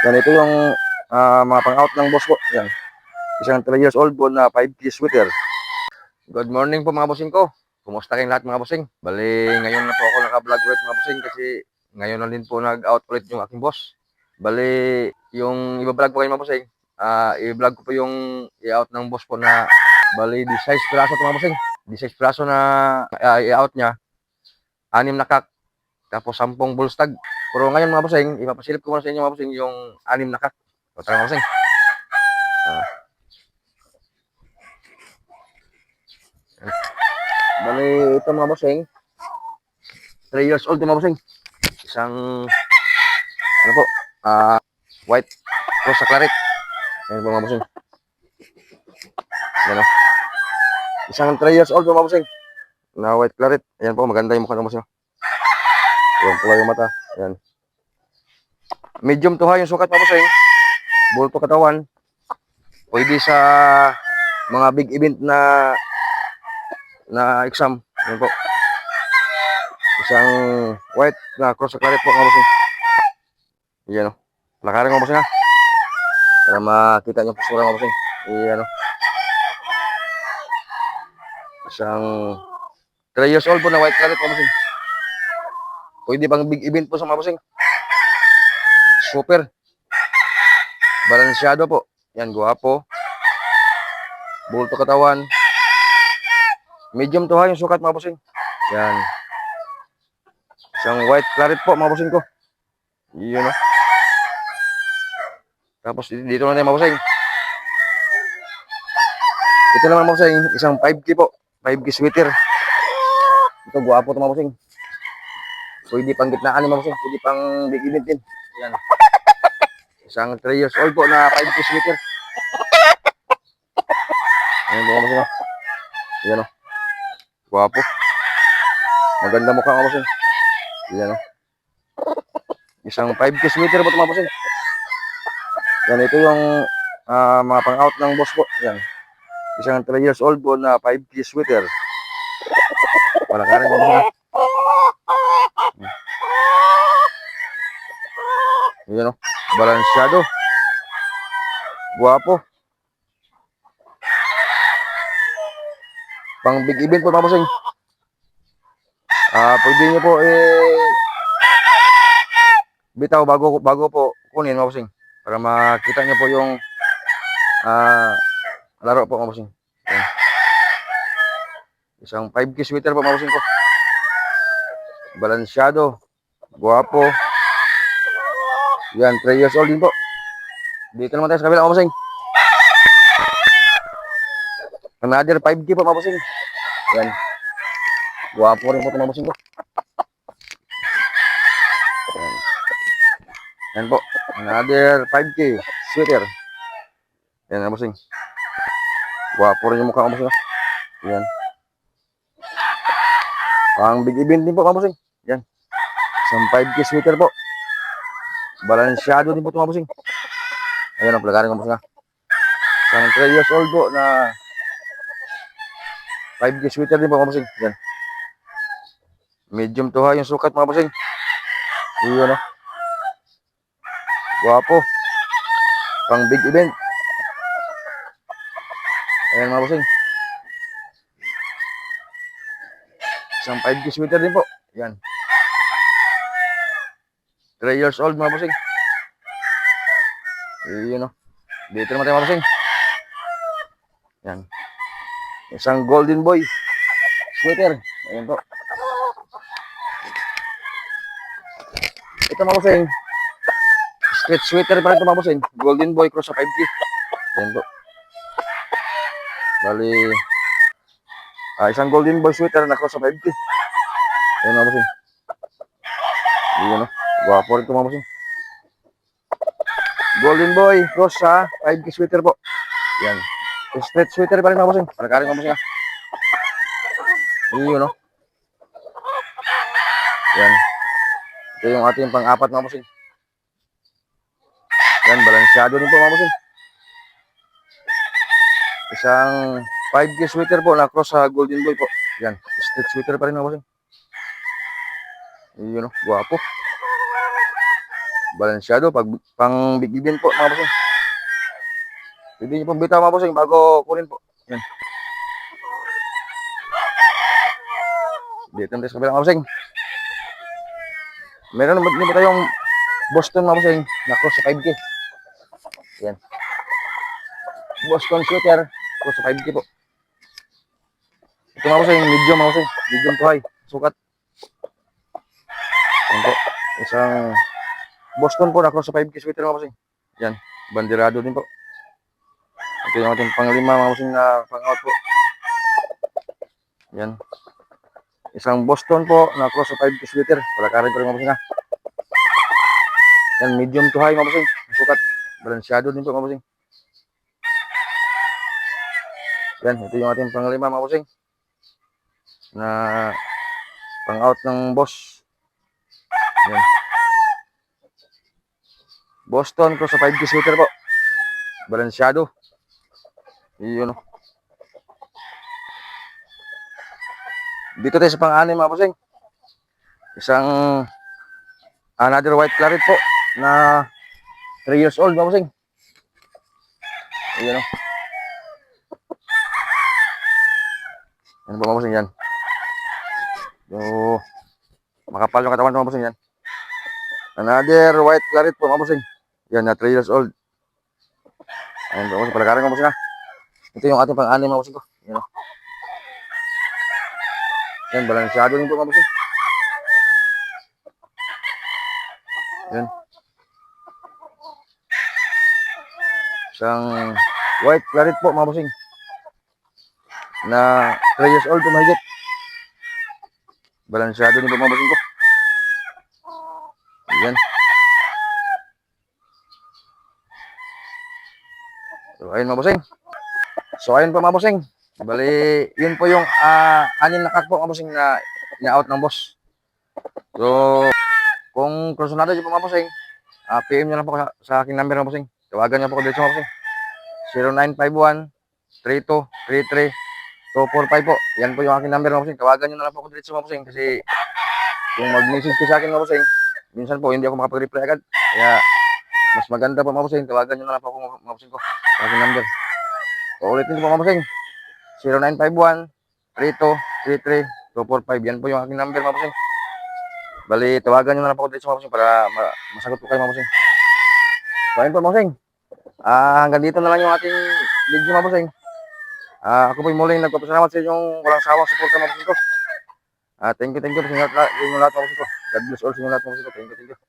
Yan, ito yung mga pang-out ng boss ko. Yan, isang 3 years old po na 5K sweater. Good morning po mga bossing ko. Kumusta kayong lahat mga bossing? Bali, ngayon na po ako naka-vlog ulit mga bossing kasi ngayon na din po nag-out ulit yung aking boss. Bali, yung iba-vlog po kayo mga bossing. I-vlog ko po yung i-out ng boss ko na bali 16 piraso ito mga bossing. 16 piraso na i-out niya. 6 na kak, tapos 10 bull stag. Pero ngayon mga bossing, ipapasilip ko muna sa inyo mga bossing yung 6 na kak. So, tara mga bossing. Bali, ito mga bossing, 3 years old mga bossing. Isang, ano po, white cross sa claret. Ayan po mga bossing. Ayan o. Isang 3 years old mga bossing na white claret. Ayan po, maganda yung mukha ng bossing. Ayan po yung mata. Ayan. Medium to high yung sukat mga bossing. Bulto katawan. Pwede sa mga big event na exam. Ayan po. Isang white na cross sa claret po mga bossing. Ayan o. Lakarin mga bossing ha. Para makita nyo postura mga bossing. Ayan o. Isang 3 years old po na white claret mga bossing. Pwede pang big event po sa mga bossing. Super. Balansyado po. Yan, guwapo. Bulto katawan. Medium to high yung sukat mga bossing. Yan. Isang white claret po mga bossing ko. Yun o. Tapos dito na tayo mga bossing. Ito naman mga bossing. Isang 5K po. 5K sweater. Ito, guwapo ito mga bossing. Pwede pang gitnaan mga bossing. Pwede pang big event din. Yan. Isang 3 years old po na 5K sweater. Ayan po mga bossing. Yan o. Guwapo. Maganda mukha mga bossing. Yan o. Isang 5K sweater po ito mga bossing. Yan, ito yung mga pang-out ng boss po. Yan. Isang 3 years old po na 5K sweater. Palakarin mga bossing. Yan o. Balansyado. Guwapo. Pang big event po mga bossing. Pwede nyo po bitaw bago po kunin mga bossing. Para makita nyo po yung laro po mga bossing. Ayan. Isang 5K sweater po mga bossing ko. Balansyado. Guwapo. Yan, 3 years old din po. Dito naman tayo sa kabila mga bossing. Another 5K po mga bossing. Yan. Guwapo rin po ito mga bossing ko. Yan. Yan po. Another 5K sweater. Yan mga bossing. Guwapo rin yung mukha mga bossing. Yan. Pang big event din po mga bossing. Yan. Isang 5K sweater po. Balansyado din po ito mga bossing. Ayan ang palagarin mga bossing. Isang 3 years old po na 5K sweater din po mga bossing. Yan. Medium to high yung sukat mga bossing. Iyon o. Guwapo. Pang big event. Ayan mga bossing. Isang 5K sweater din po. Yan. 3 years old mga bossing. Iyon o. Dito naman tayo mga bossing. Yan. Isang golden boy sweater. Ayan po. Ito mga bossing. Stretch sweater pa rin ito mga bossing. Golden boy cross sa 5K. Ayan po. Bali, isang golden boy sweater na cross sa 5K. Ayan mga bossing. Ayan o. Guwapo rin ito mga bossing. Golden boy cross sa 5K sweater po. Ayan. Stretch sweater pa rin mga bossing. Palakarin mga bossing ha. Ayan o. Ayan. Ito yung ating pang-apat mga bossing. Yan, balansyado din po mga bossing. Isang 5K sweater po na cross sa golden boy po. Yan, stretch sweater pa rin mga bossing. Yun o, guwapo. Balansyado, pang bigibin po mga bossing. Pwede nyo pong bitaw mga bossing bago kunin po. Yan. Dito natin sa kabila mga bossing. Meron naman ba tayong Boston mga bossing na cross sa 5K. Yan. Boston shooter cross sa 5K po. Ito mga bossing, medium mga bossing. Medium to high. Sukat. Yan po. Isang Boston po na cross sa 5K sweater mga bossing. Yan. Bandirado din po. Ito yung ating panglima mga bossing na pang-out po. Yan. Isang Boston po na cross sa 5K sweater. Palakarin ko rin mga bossing ha. Yan, medium to high mga bossing. Sukat. Balansyado din po mga bossing. Yan, ito yung ating panglima mga bossing. Na pang-out ng boss. Yan. Boston cross sa 5K sweater po. Balansyado. Yun o. Dito tayo sa pang-anim mga bossing. Isang another white claret po na 3 years old mga bossing. Ayan o. Yan po mga bossing yan. So, makapal yung katawan mga bossing yan. Another white claret po mga bossing. Yan na 3 years old. Ayan po mga bossing. Palakarin mga bossing ha. Ito yung ating pang-anim mga bossing ko. Yan o. Yan, balansyado din po mga bossing. Yan. Isang white claret po mga bossing. Na 3 years old po mahigit. Balansyado din po mga bossing ko. Yan. So, ayun mga bossing. So, ayun po mga bossing. Bali, yun po yung 6 na kak po mga bossing na ina-out ng boss. So, kung kursunado nyo po mga bossing, PM nyo lang po sa aking number mga bossing. Tawagan nyo po ko dito mga bossing. 0951-3233-245 po. Yan po yung aking number mga bossing. Tawagan nyo na lang po ko dito mga bossing. Kasi kung mag-message ko sa akin mga bossing, minsan po hindi ako makapag-reply agad. Kaya mas maganda po mga bossing. Tawagan nyo na lang po ako mga bossing ko sa aking number. So, ulitin ko po mga bossing. 0951-3233-245. Yan po yung aking number mga bossing. Bali, tawagan nyo na lang po dito mga bossing para masagot po kayo mga bossing. So, ayun po mga bossing. Hanggang dito na lang yung ating video mga bossing. Ako po yung muling nagpapasalamat sa inyong walang sawang support mga bossing ko. Thank you po sa inyo lahat mga bossing ko. God bless all sa inyo lahat mga bossing ko. Thank you.